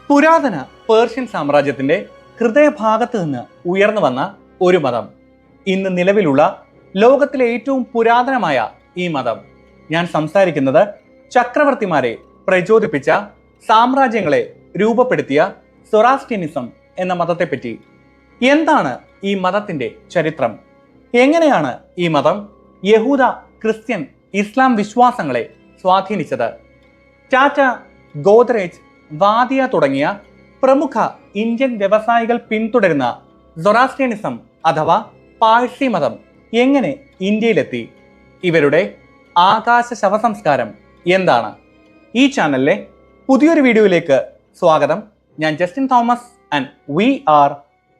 പുരാതന പേർഷ്യൻ സാമ്രാജ്യത്തിന്റെ ഹൃദയഭാഗത്ത് നിന്ന് ഉയർന്നു വന്ന ഒരു മതം. ഇന്ന് നിലവിലുള്ള ലോകത്തിലെ ഏറ്റവും പുരാതനമായ ഈ മതം. ഞാൻ സംസാരിക്കുന്നത് ചക്രവർത്തിമാരെ പ്രചോദിപ്പിച്ച, സാമ്രാജ്യങ്ങളെ രൂപപ്പെടുത്തിയ സൊറാസ്ട്രിയനിസം എന്ന മതത്തെപ്പറ്റി. എന്താണ് ഈ മതത്തിന്റെ ചരിത്രം? എങ്ങനെയാണ് ഈ മതം യഹൂദ, ക്രിസ്ത്യൻ, ഇസ്ലാം വിശ്വാസങ്ങളെ സ്വാധീനിച്ചത്? ടാറ്റ, ഗോദ്രേജ്, വാദിയ തുടങ്ങിയ പ്രമുഖ ഇന്ത്യൻ വ്യവസായികൾ പിന്തുടരുന്ന സൊറാസ്ട്രിയനിസം അഥവാ പാഴ്സി മതം എങ്ങനെ ഇന്ത്യയിലെത്തി? ഇവരുടെ ആകാശ ശവസംസ്കാരം എന്താണ്? ഈ ചാനലിലെ പുതിയൊരു വീഡിയോയിലേക്ക് സ്വാഗതം. ഞാൻ Justin Thomas and we are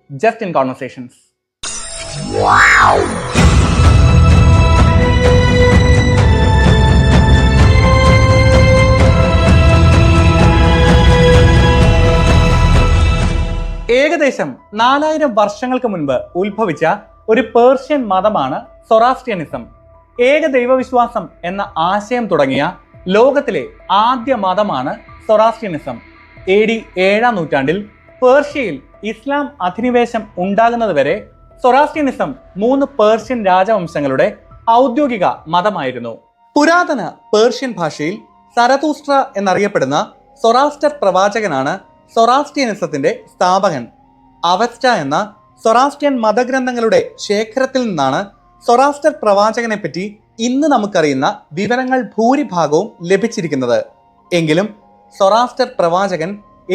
just in conversations. ഏകദേശം 4000 വർഷങ്ങൾക്ക് മുൻപ് ഉത്ഭവിച്ച ഒരു പേർഷ്യൻ മതമാണ് സൊറാസ്ട്രിയനിസം. ഏകദൈവവിശ്വാസം എന്ന ആശയം തുടങ്ങിയ ലോകത്തിലെ ആദ്യ മതമാണ് സൊറാസ്ട്രിയനിസം. AD 7-ാം നൂറ്റാണ്ടിൽ പേർഷ്യയിൽ ഇസ്ലാം അധിനിവേശം ഉണ്ടാകുന്നതുവരെ സൊറാസ്ട്രിയനിസം 3 പേർഷ്യൻ രാജവംശങ്ങളുടെ ഔദ്യോഗിക മതമായിരുന്നു. പുരാതന പേർഷ്യൻ ഭാഷയിൽ സരതൂസ്ട്ര എന്നറിയപ്പെടുന്ന സൊറാസ്റ്റർ പ്രവാചകനാണ് സൊറാസ്ട്രിയനിസത്തിന്റെ സ്ഥാപകൻ. അവസ്റ്റ എന്ന സൊറാസ്ട്രിയൻ മതഗ്രന്ഥങ്ങളുടെ ശേഖരത്തിൽ നിന്നാണ് സൊറാസ്റ്റർ പ്രവാചകനെ പറ്റി ഇന്ന് നമുക്കറിയുന്ന വിവരങ്ങൾ ഭൂരിഭാഗവും ലഭിച്ചിരിക്കുന്നത്. എങ്കിലും സൊറാസ്റ്റർ പ്രവാചകൻ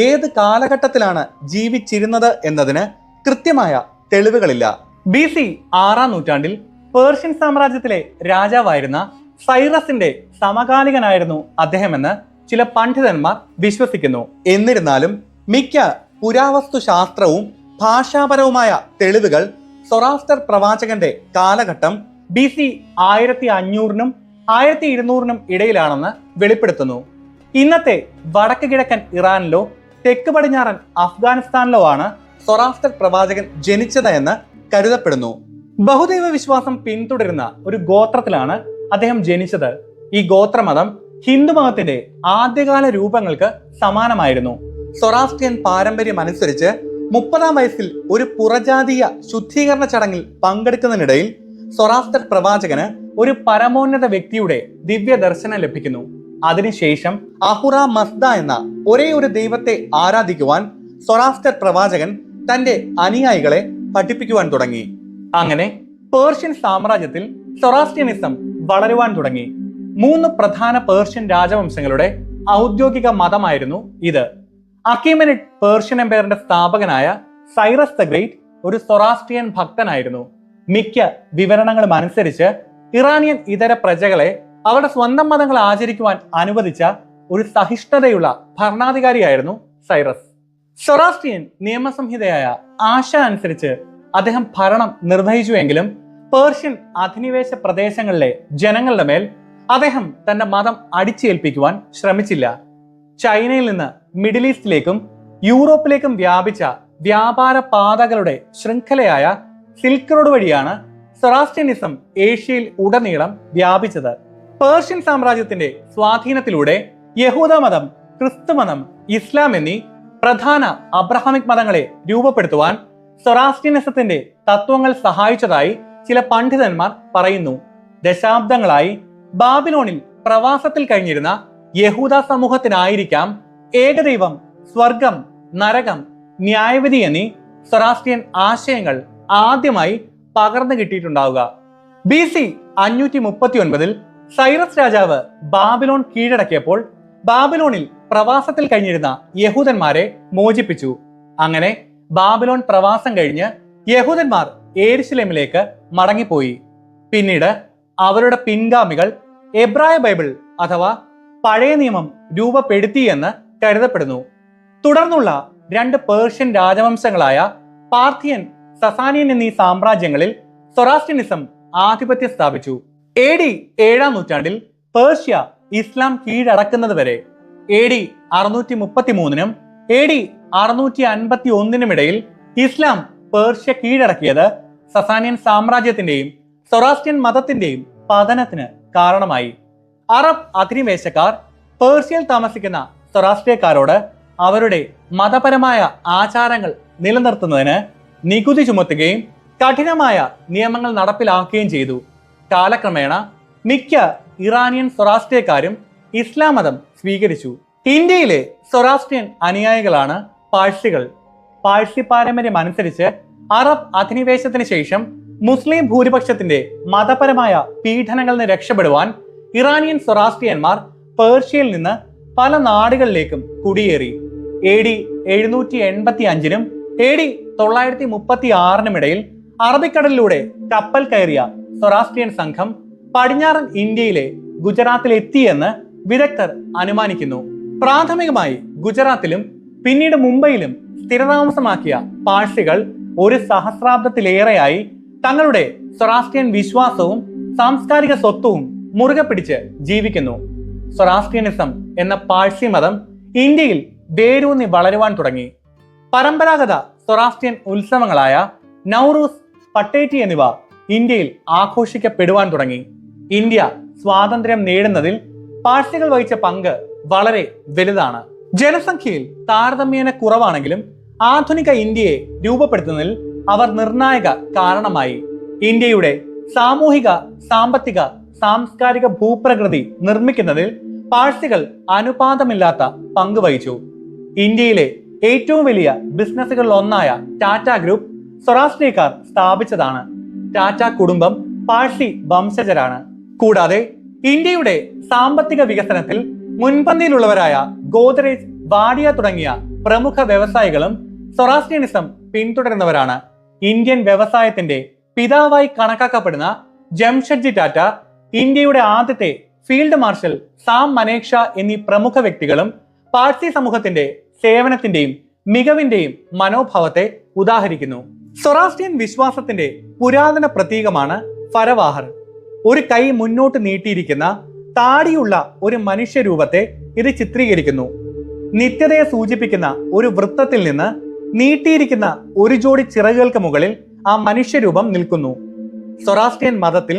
ഏത് കാലഘട്ടത്തിലാണ് ജീവിച്ചിരുന്നത് എന്നതിന് കൃത്യമായ തെളിവുകളില്ല. BC 6-ാം നൂറ്റാണ്ടിൽ പേർഷ്യൻ സാമ്രാജ്യത്തിലെ രാജാവായിരുന്ന സൈറസിന്റെ സമകാലികനായിരുന്നു അദ്ദേഹമെന്ന് ചില പണ്ഡിതന്മാർ വിശ്വസിക്കുന്നു. എന്നിരുന്നാലും മിക്ക പുരാവസ്തു ശാസ്ത്രവും ഭാഷാപരവുമായ തെളിവുകൾ സൊറാസ്റ്റർ പ്രവാചകന്റെ കാലഘട്ടം BC 1500-നും 1200-നും ഇടയിലാണെന്ന് വെളിപ്പെടുത്തുന്നു. ഇന്നത്തെ വടക്ക് കിഴക്കൻ ഇറാനിലോ തെക്ക് പടിഞ്ഞാറൻ അഫ്ഗാനിസ്ഥാനിലോ ആണ് സൊറാസ്റ്റർ പ്രവാചകൻ ജനിച്ചത് എന്ന് കരുതപ്പെടുന്നു. ബഹുദൈവ വിശ്വാസം പിന്തുടരുന്ന ഒരു ഗോത്രത്തിലാണ് അദ്ദേഹം ജനിച്ചത്. ഈ ഗോത്രമതം ഹിന്ദുമതത്തിന്റെ ആദ്യകാല രൂപങ്ങൾക്ക് സമാനമായിരുന്നു. സൊറാസ്ട്രിയൻ പാരമ്പര്യം അനുസരിച്ച് 30-ാം വയസ്സിൽ ഒരു പുറജാതീയ ശുദ്ധീകരണ ചടങ്ങിൽ പങ്കെടുക്കുന്നതിനിടയിൽ സൊറാസ്റ്റർ പ്രവാചകന് ഒരു പരമോന്നത വ്യക്തിയുടെ ദിവ്യ ദർശനം ലഭിക്കുന്നു. അതിനുശേഷം അഹുറ മസ്ദ എന്ന ഒരേ ഒരു ദൈവത്തെ ആരാധിക്കുവാൻ സൊറാസ്റ്റർ പ്രവാചകൻ തന്റെ അനുയായികളെ പഠിപ്പിക്കുവാൻ തുടങ്ങി. അങ്ങനെ പേർഷ്യൻ സാമ്രാജ്യത്തിൽ സൊറാസ്ട്രിയനിസം വളരുവാൻ തുടങ്ങി. 3 പ്രധാന പേർഷ്യൻ രാജവംശങ്ങളുടെ ഔദ്യോഗിക മതമായിരുന്നു ഇത്. അക്കീമെനിഡ് പേർഷ്യൻ എംപയറിന്റെ സ്ഥാപകനായ സൈറസ് ദ ഗ്രേറ്റ് ഒരു സൊറാസ്ട്രിയൻ ഭക്തനായിരുന്നു. മിക്ക വിവരണങ്ങളും അനുസരിച്ച് ഇറാനിയൻ ഇതര പ്രജകളെ അവരുടെ സ്വന്തം മതങ്ങൾ ആചരിക്കുവാൻ അനുവദിച്ച ഒരു സഹിഷ്ണുതയുള്ള ഭരണാധികാരിയായിരുന്നു സൈറസ്. സൊറാസ്ട്രിയൻ നിയമസംഹിതയായ ആശ അനുസരിച്ച് അദ്ദേഹം ഭരണം നിർവഹിച്ചുവെങ്കിലും പേർഷ്യൻ അധിനിവേശ പ്രദേശങ്ങളിലെ ജനങ്ങളുടെ മേൽ അദ്ദേഹം തന്റെ മതം അടിച്ചേൽപ്പിക്കുവാൻ ശ്രമിച്ചില്ല. ചൈനയിൽ നിന്ന് മിഡിൽ ഈസ്റ്റിലേക്കും യൂറോപ്പിലേക്കും വ്യാപിച്ച വ്യാപാര പാതകളുടെ ശൃംഖലയായ സിൽക്ക് റോഡ് വഴിയാണ് സൊറാസ്ട്രിയനിസം ഏഷ്യയിൽ ഉടനീളം വ്യാപിച്ചത്. പേർഷ്യൻ സാമ്രാജ്യത്തിന്റെ സ്വാധീനത്തിലൂടെ യഹൂദ മതം, ക്രിസ്തുമതം, ഇസ്ലാം എന്നീ പ്രധാന അബ്രഹാമിക് മതങ്ങളെ രൂപപ്പെടുത്തുവാൻ സൊറാസ്ട്രിയനിസത്തിന്റെ തത്വങ്ങൾ സഹായിച്ചതായി ചില പണ്ഡിതന്മാർ പറയുന്നു. ദശാബ്ദങ്ങളായി ബാബിലോണിൽ പ്രവാസത്തിൽ കഴിഞ്ഞിരുന്ന യഹൂദ സമൂഹത്തിനായിരിക്കാം ഏകദൈവം, സ്വർഗം, നരകം, ന്യായവിധി എന്നീ സൊറാസ്ട്രിയൻ ആശയങ്ങൾ ആദ്യമായി പകർന്നു കിട്ടിയിട്ടുണ്ടാവുക. BC 539-ൽ സൈറസ് രാജാവ് ബാബിലോൺ കീഴടക്കിയപ്പോൾ ബാബിലോണിൽ പ്രവാസത്തിൽ കഴിഞ്ഞിരുന്ന യഹൂദന്മാരെ മോചിപ്പിച്ചു. അങ്ങനെ ബാബിലോൺ പ്രവാസം കഴിഞ്ഞ് യഹൂദന്മാർ യെരുശലേമിലേക്ക് മടങ്ങിപ്പോയി. പിന്നീട് അവരുടെ പിൻഗാമികൾ എബ്രായ ബൈബിൾ അഥവാ പഴയ നിയമം രൂപപ്പെടുത്തി എന്ന് കരുതപ്പെടുന്നു. തുടർന്നുള്ള 2 പേർഷ്യൻ രാജവംശങ്ങളായ പാർഥിയൻ, സസാനിയൻ എന്നീ സാമ്രാജ്യങ്ങളിൽ സൊറാസ്ട്രിയനിസം ആധിപത്യം സ്ഥാപിച്ചു. AD 7-ാം നൂറ്റാണ്ടിൽ പേർഷ്യ ഇസ്ലാം കീഴടക്കുന്നത് വരെ AD 633-നും AD 651-നും ഇടയിൽ ഇസ്ലാം പേർഷ്യ കീഴടക്കിയത് സസാനിയൻ സാമ്രാജ്യത്തിന്റെയും സൊറാസ്ട്രിയൻ മതത്തിന്റെയും പതനത്തിന് കാരണമായി. അറബ് അധിനിവേശക്കാർ പേർഷ്യയിൽ താമസിക്കുന്ന സൊറാസ്ട്രിയക്കാരോട് അവരുടെ മതപരമായ ആചാരങ്ങൾ നിലനിർത്തുന്നതിന് നികുതി ചുമത്തുകയും കഠിനമായ നിയമങ്ങൾ നടപ്പിലാക്കുകയും ചെയ്തു. കാലക്രമേണ മിക്ക ഇറാനിയൻ സൊറാസ്ട്രിയക്കാരും ഇസ്ലാം മതം സ്വീകരിച്ചു. ഇന്ത്യയിലെ സൊറാസ്ട്രിയൻ അനുയായികളാണ് പാഴ്സികൾ. പാഴ്സി പാരമ്പര്യം അനുസരിച്ച് അറബ് അധിനിവേശത്തിന് ശേഷം മുസ്ലിം ഭൂരിപക്ഷത്തിന്റെ മതപരമായ പീഡനങ്ങളിൽ നിന്ന് രക്ഷപ്പെടുവാൻ ഇറാനിയൻ സൊറാസ്ട്രിയന്മാർ പേർഷ്യയിൽ നിന്ന് പല നാടുകളിലേക്കും കുടിയേറി. AD 785 AD 936 ഇടയിൽ അറബിക്കടലിലൂടെ കപ്പൽ കയറിയ സൊറാസ്ട്രിയൻ സംഘം പടിഞ്ഞാറൻ ഇന്ത്യയിലെ ഗുജറാത്തിൽ എത്തിയെന്ന് വിദഗ്ധർ അനുമാനിക്കുന്നു. പ്രാഥമികമായി ഗുജറാത്തിലും പിന്നീട് മുംബൈയിലും സ്ഥിരതാമസമാക്കിയ പാഴ്സികൾ ഒരു സഹസ്രാബ്ദത്തിലേറെയായി തങ്ങളുടെ സൊറാസ്ട്രിയൻ വിശ്വാസവും സാംസ്കാരിക സ്വത്വവും മുറുകെ പിടിച്ച് ജീവിക്കുന്നു. സൊറാസ്ട്രിയനിസം എന്ന പാഴ്സി മതം ഇന്ത്യയിൽ വേരൂന്നി വളരുവാൻ തുടങ്ങി. പരമ്പരാഗത സൊറാസ്ട്രിയൻ ഉത്സവങ്ങളായ നൗറൂസ്, പട്ടേറ്റി എന്നിവ ഇന്ത്യയിൽ ആഘോഷിക്കപ്പെടുവാൻ തുടങ്ങി. ഇന്ത്യ സ്വാതന്ത്ര്യം നേടുന്നതിൽ പാഴ്സികൾ വഹിച്ച പങ്ക് വളരെ വലുതാണ്. ജനസംഖ്യയിൽ താരതമ്യേന കുറവാണെങ്കിലും ആധുനിക ഇന്ത്യയെ രൂപപ്പെടുത്തുന്നതിൽ അവർ നിർണായക കാരണമായി. ഇന്ത്യയുടെ സാമൂഹിക, സാമ്പത്തിക, സാംസ്കാരിക ഭൂപ്രകൃതി നിർമ്മിക്കുന്നതിൽ പാഴ്സികൾ അനുപാതമില്ലാത്ത പങ്ക് വഹിച്ചു. ഇന്ത്യയിലെ ഏറ്റവും വലിയ ബിസിനസ്സുകളിൽ ഒന്നായ ടാറ്റ ഗ്രൂപ്പ് സൊറാസ്ട്രിയക്കാർ സ്ഥാപിച്ചതാണ്. ടാറ്റ കുടുംബം പാഴ്സി വംശജരാണ്. കൂടാതെ ഇന്ത്യയുടെ സാമ്പത്തിക വികസനത്തിൽ മുൻപന്തിയിലുള്ളവരായ ഗോദ്രേജ്, വാഡിയ തുടങ്ങിയ പ്രമുഖ വ്യവസായികളും സൊറാസ്ട്രിയനിസം പിന്തുടരുന്നവരാണ്. ഇന്ത്യൻ വ്യവസായത്തിന്റെ പിതാവായി കണക്കാക്കപ്പെടുന്ന ജംഷഡ്ജി ടാറ്റ, ഇന്ത്യയുടെ ആദ്യത്തെ ഫീൽഡ് മാർഷൽ സാം മനേക്ഷ എന്നീ പ്രമുഖ വ്യക്തികളും പാഴ്സി സമൂഹത്തിന്റെ സേവനത്തിന്റെയും മികവിന്റെയും മനോഭാവത്തെ ഉദാഹരിക്കുന്നു. സൊറാസ്ട്രിയൻ വിശ്വാസത്തിന്റെ പുരാതന പ്രതീകമാണ് ഫരവാഹർ. ഒരു കൈ മുന്നോട്ട് നീട്ടിയിരിക്കുന്ന താടിയുള്ള ഒരു മനുഷ്യരൂപത്തെ ഇത് ചിത്രീകരിക്കുന്നു. നിത്യതയെ സൂചിപ്പിക്കുന്ന ഒരു വൃത്തത്തിൽ നിന്ന് നീട്ടിയിരിക്കുന്ന ഒരു ജോഡി ചിറകുകൾക്ക് മുകളിൽ ആ മനുഷ്യരൂപം നിൽക്കുന്നു. സൊറാസ്ട്രിയൻ മതത്തിൽ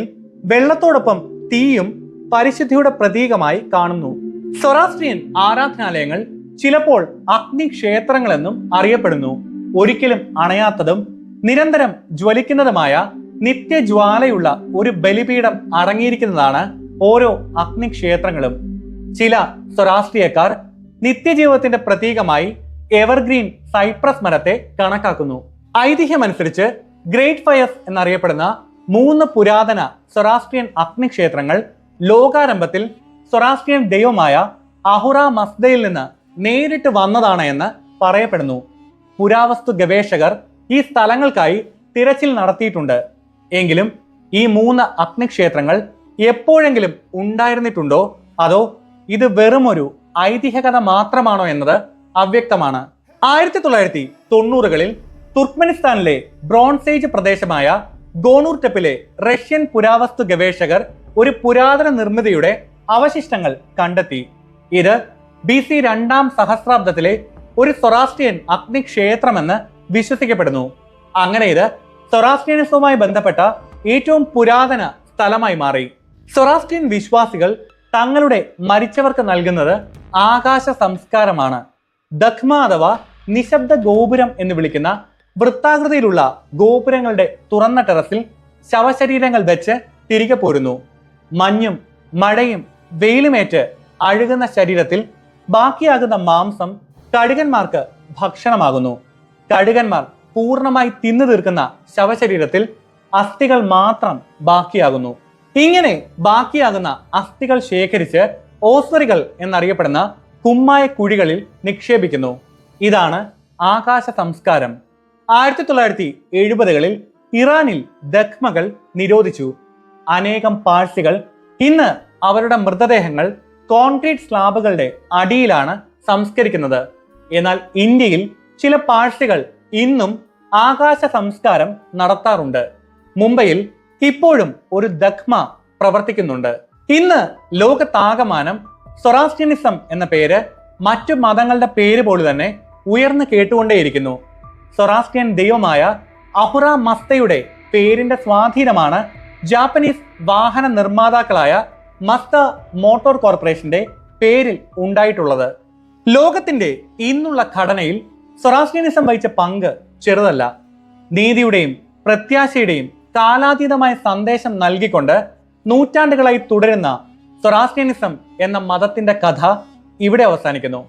വെള്ളത്തോടൊപ്പം തീയും പരിശുദ്ധിയുടെ പ്രതീകമായി കാണുന്നു. സൊറാസ്ട്രിയൻ ആരാധനാലയങ്ങൾ ചിലപ്പോൾ അഗ്നിക്ഷേത്രങ്ങളെന്നും അറിയപ്പെടുന്നു. ഒരിക്കലും അണയാത്തതും നിരന്തരം ജ്വലിക്കുന്നതുമായ നിത്യജ്വാലയുള്ള ഒരു ബലിപീഠം അടങ്ങിയിരിക്കുന്നതാണ് ഓരോ അഗ്നിക്ഷേത്രങ്ങളും. ചില സൊറാസ്ട്രിയക്കാർ നിത്യജീവിതത്തിന്റെ പ്രതീകമായി എവർഗ്രീൻ സൈപ്രസ് മരത്തെ കണക്കാക്കുന്നു. ഐതിഹ്യമനുസരിച്ച് ഗ്രേറ്റ് ഫയർസ് എന്നറിയപ്പെടുന്ന 3 പുരാതന സൊറാസ്ട്രിയൻ അഗ്നിക്ഷേത്രങ്ങൾ ലോകാരംഭത്തിൽ സൊറാസ്ട്രിയൻ ദൈവമായ അഹുറ മസ്ദയിൽ നിന്ന് നേരിട്ട് വന്നതാണ് എന്ന് പറയപ്പെടുന്നു. പുരാവസ്തു ഗവേഷകർ ഈ സ്ഥലങ്ങൾക്കായി തിരച്ചിൽ നടത്തിയിട്ടുണ്ട്. എങ്കിലും ഈ 3 അഗ്നിക്ഷേത്രങ്ങൾ എപ്പോഴെങ്കിലും ഉണ്ടായിരുന്നിട്ടുണ്ടോ അതോ ഇത് വെറുമൊരു ഐതിഹ്യകഥ മാത്രമാണോ എന്നത് അവ്യക്തമാണ്. 1990കളിൽ തുർക്ക്മെനിസ്ഥാനിലെ ബ്രോൺസ് ഏജ് പ്രദേശമായ ഗോണൂർ ടെപ്പിലെ റഷ്യൻ പുരാവസ്തു ഗവേഷകർ ഒരു പുരാതന നിർമ്മിതിയുടെ അവശിഷ്ടങ്ങൾ കണ്ടെത്തി. ഇത് BC 2ാം സഹസ്രാബ്ദത്തിലെ ഒരു സൊറാസ്ട്രിയൻ അഗ്നിക്ഷേത്രമെന്ന് വിശ്വസിക്കപ്പെടുന്നു. അങ്ങനെ ഇത് സൊറാസ്ട്രിയനിസവുമായി ബന്ധപ്പെട്ട ഏറ്റവും പുരാതന സ്ഥലമായി മാറി. സൊറാസ്ട്രിയൻ വിശ്വാസികൾ തങ്ങളുടെ മരിച്ചവർക്ക് നൽകുന്നത് ആകാശ സംസ്കാരമാണ്. ദഖ്മ അഥവാ നിശബ്ദ ഗോപുരം എന്ന് വിളിക്കുന്ന വൃത്താകൃതിയിലുള്ള ഗോപുരങ്ങളുടെ തുറന്ന ടെറസിൽ ശവശരീരങ്ങൾ വെച്ച് തിരികെ പോരുന്നു. മഞ്ഞും മഴയും വെയിലുമേറ്റ് അഴുകുന്ന ശരീരത്തിൽ ബാക്കിയാകുന്ന മാംസം കഴുകന്മാർക്ക് ഭക്ഷണമാകുന്നു. കഴുകന്മാർ പൂർണ്ണമായി തിന്നു തീർക്കുന്ന ശവശരീരത്തിൽ അസ്ഥികൾ മാത്രം ബാക്കിയാകുന്നു. ഇങ്ങനെ ബാക്കിയാകുന്ന അസ്ഥികൾ ശേഖരിച്ച് ഓസ്വറികൾ എന്നറിയപ്പെടുന്ന കുമ്മായ കുഴികളിൽ നിക്ഷേപിക്കുന്നു. ഇതാണ് ആകാശ സംസ്കാരം. 1970കളിൽ ഇറാനിൽ ദഖ്മകൾ നിരോധിച്ചു. അനേകം പാഴ്സികൾ ഇന്ന് അവരുടെ മൃതദേഹങ്ങൾ കോൺക്രീറ്റ് സ്ലാബുകളുടെ അടിയിലാണ് സംസ്കരിക്കുന്നത്. എന്നാൽ ഇന്ത്യയിൽ ചില പാഴ്സികൾ ഇന്നും ആകാശ സംസ്കാരം നടത്താറുണ്ട്. മുംബൈയിൽ ഇപ്പോഴും ഒരു ദഖ്മ പ്രവർത്തിക്കുന്നുണ്ട്. ഇന്ന് ലോകത്താകമാനം സൊറാസ്ട്രിയനിസം എന്ന പേര് മറ്റു മതങ്ങളുടെ പേര് പോലെ തന്നെ ഉയർന്നു കേട്ടുകൊണ്ടേയിരിക്കുന്നു. സൊറാസ്ട്രിയൻ ദൈവമായ അഹുറ മസ്തയുടെ പേരിന്റെ സ്വാധീനമാണ് ജാപ്പനീസ് വാഹന നിർമ്മാതാക്കളായ മസ്ത മോട്ടോർ കോർപ്പറേഷന്റെ പേരിൽ ഉണ്ടായിട്ടുള്ളത്. ലോകത്തിന്റെ ഇന്നുള്ള ഘടനയിൽ സൊറാസ്ട്രിയനിസം വഹിച്ച പങ്ക് ചെറുതല്ല. നീതിയുടെയും പ്രത്യാശയുടെയും കാലാതീതമായ സന്ദേശം നൽകിക്കൊണ്ട് നൂറ്റാണ്ടുകളായി തുടരുന്ന സൊറാസ്ട്രിയനിസം എന്ന മതത്തിന്റെ കഥ ഇവിടെ അവസാനിക്കുന്നു.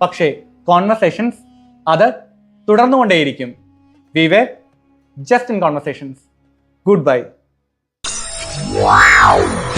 പക്ഷേ കോൺവെർസേഷൻസ് അത് തുടർന്നുകൊണ്ടേയിരിക്കും. We were just in conversations. Goodbye. Wow.